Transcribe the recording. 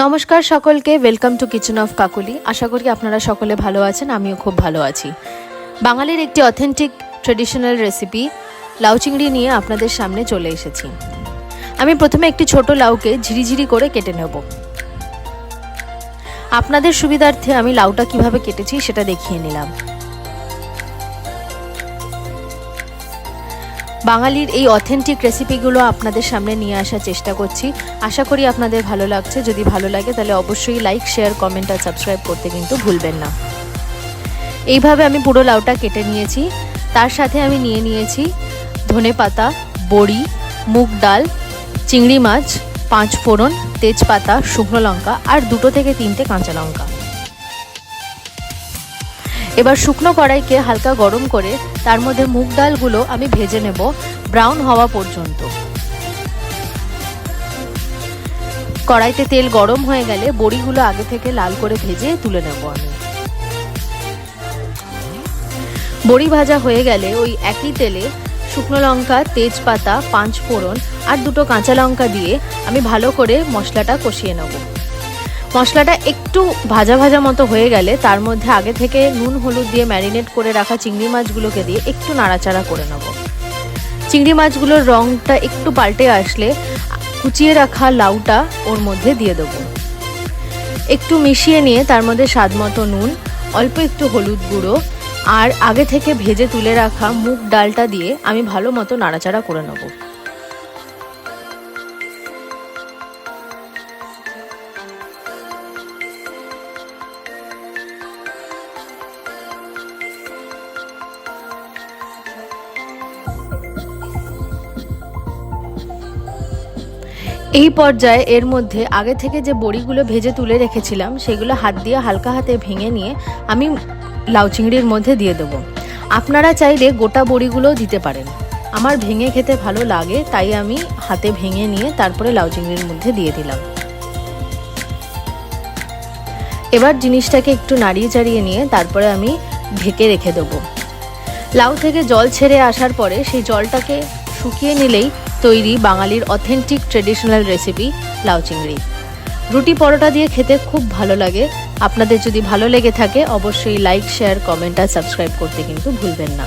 নমস্কার সকলকে, welcome to kitchen of Kakuli. আশা করি আপনারা সকলে ভালো আছেন, আমিও খুব ভালো আছি। বাঙালির একটি অথেন্টিক ট্রেডিশনাল রেসিপি লাউ চিংড়ি নিয়ে আপনাদের সামনে চলে এসেছি। আমি প্রথমে একটি ছোট লাউকে ঝিরিঝিরি করে কেটে নেব। আপনাদের সুবিধার্থে আমি লাউটা কিভাবে কেটেছি সেটা দেখিয়ে নিলাম। বাঙালির এই অথেন্টিক রেসিপিগুলো আপনাদের সামনে নিয়ে আসার চেষ্টা করছি। আশা করি আপনাদের ভালো লাগছে। যদি ভালো লাগে তাহলে অবশ্যই লাইক, শেয়ার, কমেন্ট আর সাবস্ক্রাইব করতে কিন্তু ভুলবেন না। এইভাবে আমি পুরো লাউটা কেটে নিয়েছি। তার সাথে আমি নিয়ে নিয়েছি ধনেপাতা, বড়ি, মুগ ডাল, চিংড়ি মাছ, 5 ফোড়ন, তেজপাতা, শুকনো লঙ্কা আর 2 থেকে 3টে কাঁচা লঙ্কা। এবার শুকনো কড়াইকে হালকা গরম করে তার মধ্যে মুগ ডালগুলো আমি ভেজে নেব ব্রাউন হওয়া পর্যন্ত। কড়াইতে তেল গরম হয়ে গেলে বড়িগুলো আগে থেকে লাল করে ভেজে তুলে নেব আমি। বড়ি ভাজা হয়ে গেলে ওই একই তেলে শুকনো লঙ্কা, তেজপাতা, 5 ফোড়ন আর 2 কাঁচা লঙ্কা দিয়ে আমি ভালো করে মশলাটা কষিয়ে নেব। মশলাটা একটু ভাজা ভাজা মতো হয়ে গেলে তার মধ্যে আগে থেকে নুন হলুদ দিয়ে ম্যারিনেট করে রাখা চিংড়ি মাছগুলোকে দিয়ে একটু নাড়াচাড়া করে নেব। চিংড়ি মাছগুলোর রঙটা একটু পাল্টে আসলে কুচিয়ে রাখা লাউটা ওর মধ্যে দিয়ে দেবো। একটু মিশিয়ে নিয়ে তার মধ্যে স্বাদ মতো নুন, অল্প একটু হলুদ গুঁড়ো আর আগে থেকে ভেজে তুলে রাখা মুগ ডালটা দিয়ে আমি ভালো মতো নাড়াচাড়া করে নেব। এই পর্যায়ে এর মধ্যে আগে থেকে যে বড়িগুলো ভেজে তুলে রেখেছিলাম সেগুলো হাত দিয়ে হালকা হাতে ভেঙে নিয়ে আমি লাউ চিংড়ির মধ্যে দিয়ে দেবো। আপনারা চাইলে গোটা বড়িগুলোও দিতে পারেন। আমার ভেঙে খেতে ভালো লাগে তাই আমি হাতে ভেঙে নিয়ে তারপরে লাউ চিংড়ির মধ্যে দিয়ে দিলাম। এবার জিনিসটাকে একটু নাড়িয়ে চাড়িয়ে নিয়ে তারপরে আমি ঢেকে রেখে দেবো। লাউ থেকে জল ছেড়ে আসার পরে সেই জলটাকে শুকিয়ে নিলেই তৈরি বাঙালির অথেন্টিক ট্রেডিশনাল রেসিপি লাউ চিংড়ি। রুটি পরোটা দিয়ে খেতে খুব ভালো লাগে। আপনাদের যদি ভালো লেগে থাকে অবশ্যই লাইক, শেয়ার, কমেন্ট আর সাবস্ক্রাইব করতে কিন্তু ভুলবেন না।